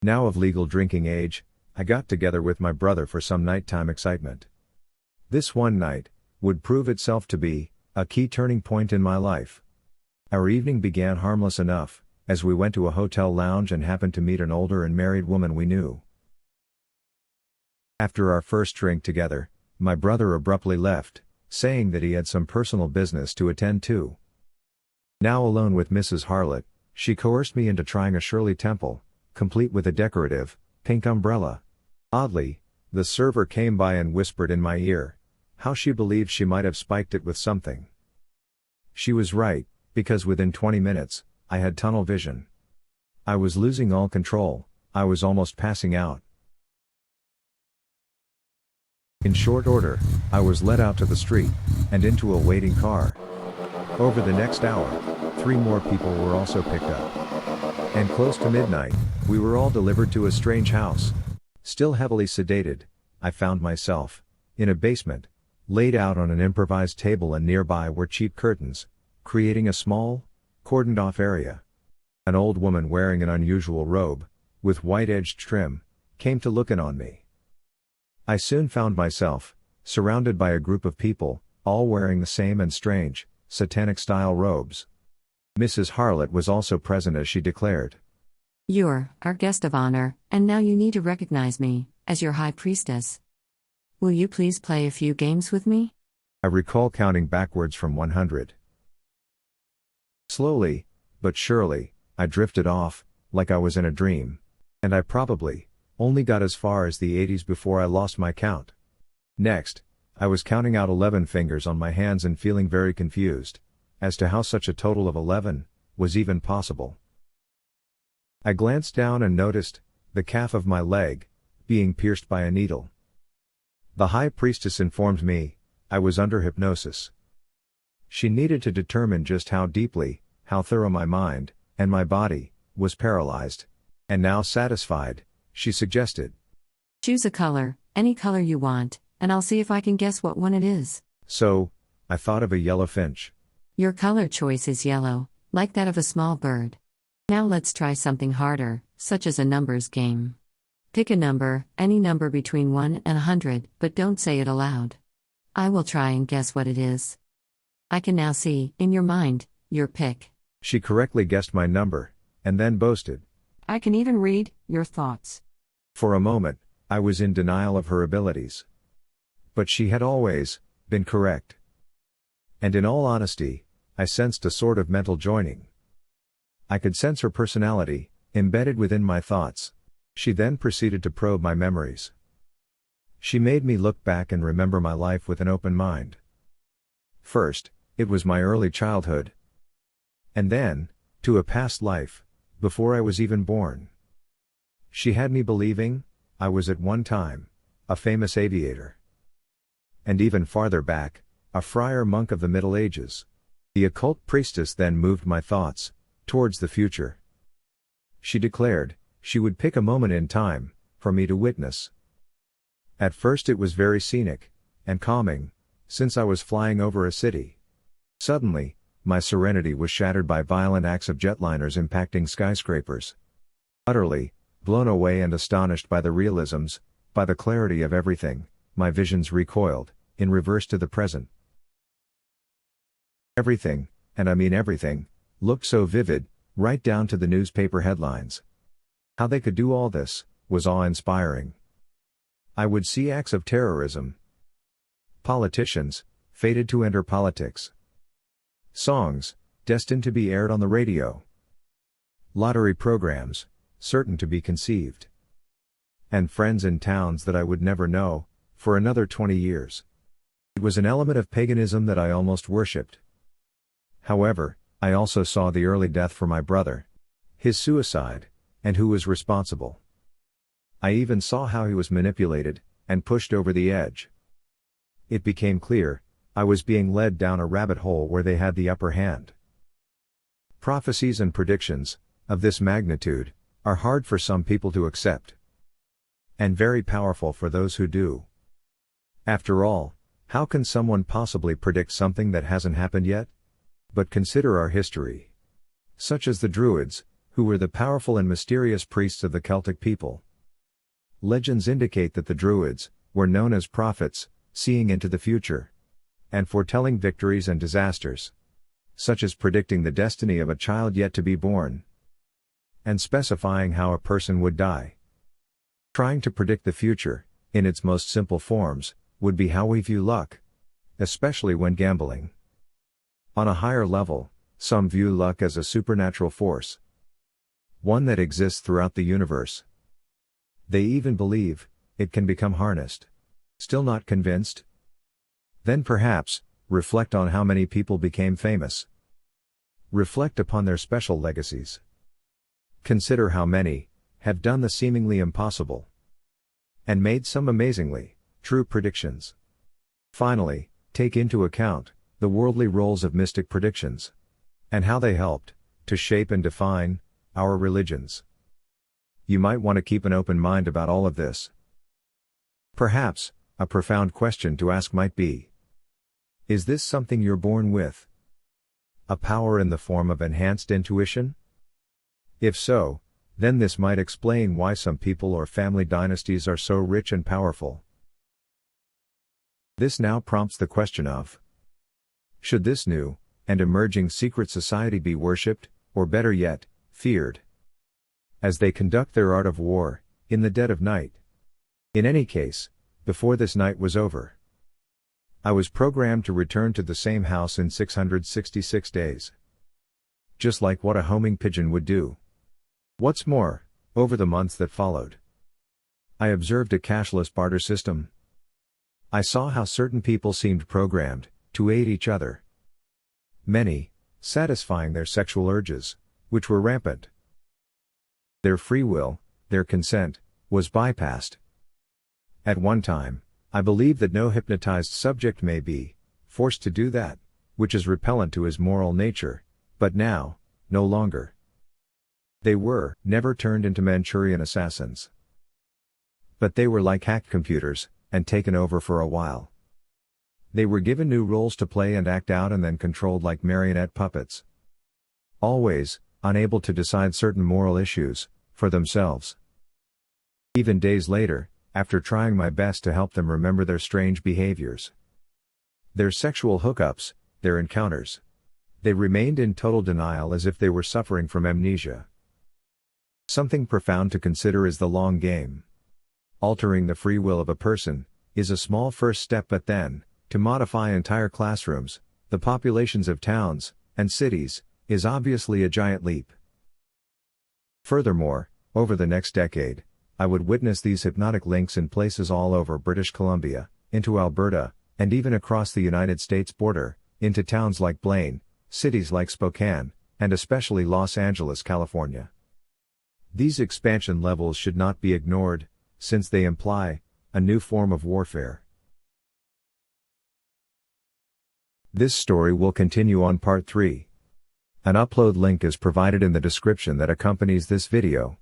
Now of legal drinking age, I got together with my brother for some nighttime excitement. This one night would prove itself to be a key turning point in my life. Our evening began harmless enough, as we went to a hotel lounge and happened to meet an older and married woman we knew. After our first drink together, my brother abruptly left, saying that he had some personal business to attend to. Now alone with Mrs. Harlot, she coerced me into trying a Shirley Temple, complete with a decorative, pink umbrella. Oddly, the server came by and whispered in my ear how she believed she might have spiked it with something. She was right, because within 20 minutes, I had tunnel vision. I was losing all control, I was almost passing out. In short order, I was led out to the street, and into a waiting car. Over the next hour, 3 more people were also picked up. And close to midnight, we were all delivered to a strange house. Still heavily sedated, I found myself in a basement, laid out on an improvised table, and nearby were cheap curtains, creating a small, cordoned-off area. An old woman wearing an unusual robe, with white-edged trim, came to look in on me. I soon found myself surrounded by a group of people, all wearing the same and strange, satanic-style robes. Mrs. Harlot was also present as she declared, "You're our guest of honor, and now you need to recognize me as your high priestess. Will you please play a few games with me?" I recall counting backwards from 100. Slowly, but surely, I drifted off, like I was in a dream. And I probably only got as far as the 80s before I lost my count. Next, I was counting out 11 fingers on my hands and feeling very confused as to how such a total of 11 was even possible. I glanced down and noticed the calf of my leg being pierced by a needle. The high priestess informed me I was under hypnosis. She needed to determine just how deeply, how thorough my mind and my body was paralyzed. And now satisfied, she suggested, "Choose a color, any color you want, and I'll see if I can guess what one it is." So, I thought of a yellow finch. "Your color choice is yellow, like that of a small bird. Now let's try something harder, such as a numbers game. Pick a number, any number between 1 and 100, but don't say it aloud. I will try and guess what it is. I can now see, in your mind, your pick." She correctly guessed my number, and then boasted, "I can even read your thoughts." For a moment, I was in denial of her abilities. But she had always been correct. And in all honesty, I sensed a sort of mental joining. I could sense her personality, embedded within my thoughts. She then proceeded to probe my memories. She made me look back and remember my life with an open mind. First, it was my early childhood. And then, to a past life, before I was even born. She had me believing I was at one time a famous aviator. And even farther back, a friar monk of the Middle Ages. The occult priestess then moved my thoughts towards the future. She declared she would pick a moment in time for me to witness. At first it was very scenic and calming, since I was flying over a city. Suddenly, my serenity was shattered by violent acts of jetliners impacting skyscrapers. Utterly blown away and astonished by the realisms, by the clarity of everything, my visions recoiled in reverse to the present. Everything, and I mean everything, looked so vivid, right down to the newspaper headlines. How they could do all this was awe-inspiring. I would see acts of terrorism. Politicians fated to enter politics. Songs destined to be aired on the radio. Lottery programs certain to be conceived. And friends in towns that I would never know for another 20 years. It was an element of paganism that I almost worshipped. However, I also saw the early death for my brother, his suicide, and who was responsible. I even saw how he was manipulated and pushed over the edge. It became clear I was being led down a rabbit hole where they had the upper hand. Prophecies and predictions of this magnitude are hard for some people to accept, and very powerful for those who do. After all, how can someone possibly predict something that hasn't happened yet? But consider our history. Such as the Druids, who were the powerful and mysterious priests of the Celtic people. Legends indicate that the Druids were known as prophets, seeing into the future and foretelling victories and disasters, such as predicting the destiny of a child yet to be born and specifying how a person would die. Trying to predict the future, in its most simple forms, would be how we view luck, especially when gambling. On a higher level, some view luck as a supernatural force, one that exists throughout the universe. They even believe it can become harnessed. Still not convinced? Then perhaps, reflect on how many people became famous. Reflect upon their special legacies. Consider how many have done the seemingly impossible and made some amazingly true predictions. Finally, take into account the worldly roles of mystic predictions and how they helped to shape and define our religions. You might want to keep an open mind about all of this. Perhaps, a profound question to ask might be, is this something you're born with? A power in the form of enhanced intuition? If so, then this might explain why some people or family dynasties are so rich and powerful. This now prompts the question of, should this new and emerging secret society be worshipped, or better yet, feared, as they conduct their art of war in the dead of night? In any case, before this night was over, I was programmed to return to the same house in 666 days. Just like what a homing pigeon would do. What's more, over the months that followed, I observed a cashless barter system. I saw how certain people seemed programmed to aid each other. Many, satisfying their sexual urges, which were rampant. Their free will, their consent, was bypassed. At one time, I believed that no hypnotized subject may be forced to do that, which is repellent to his moral nature, but now, no longer. They were never turned into Manchurian assassins. But they were like hacked computers, and taken over for a while. They were given new roles to play and act out and then controlled like marionette puppets. Always, unable to decide certain moral issues for themselves. Even days later, after trying my best to help them remember their strange behaviors, their sexual hookups, their encounters, they remained in total denial as if they were suffering from amnesia. Something profound to consider is the long game. Altering the free will of a person is a small first step, but then, to modify entire classrooms, the populations of towns and cities, is obviously a giant leap. Furthermore, over the next decade, I would witness these hypnotic links in places all over British Columbia, into Alberta, and even across the United States border, into towns like Blaine, cities like Spokane, and especially Los Angeles, California. These expansion levels should not be ignored, since they imply a new form of warfare. This story will continue on part 3. An upload link is provided in the description that accompanies this video.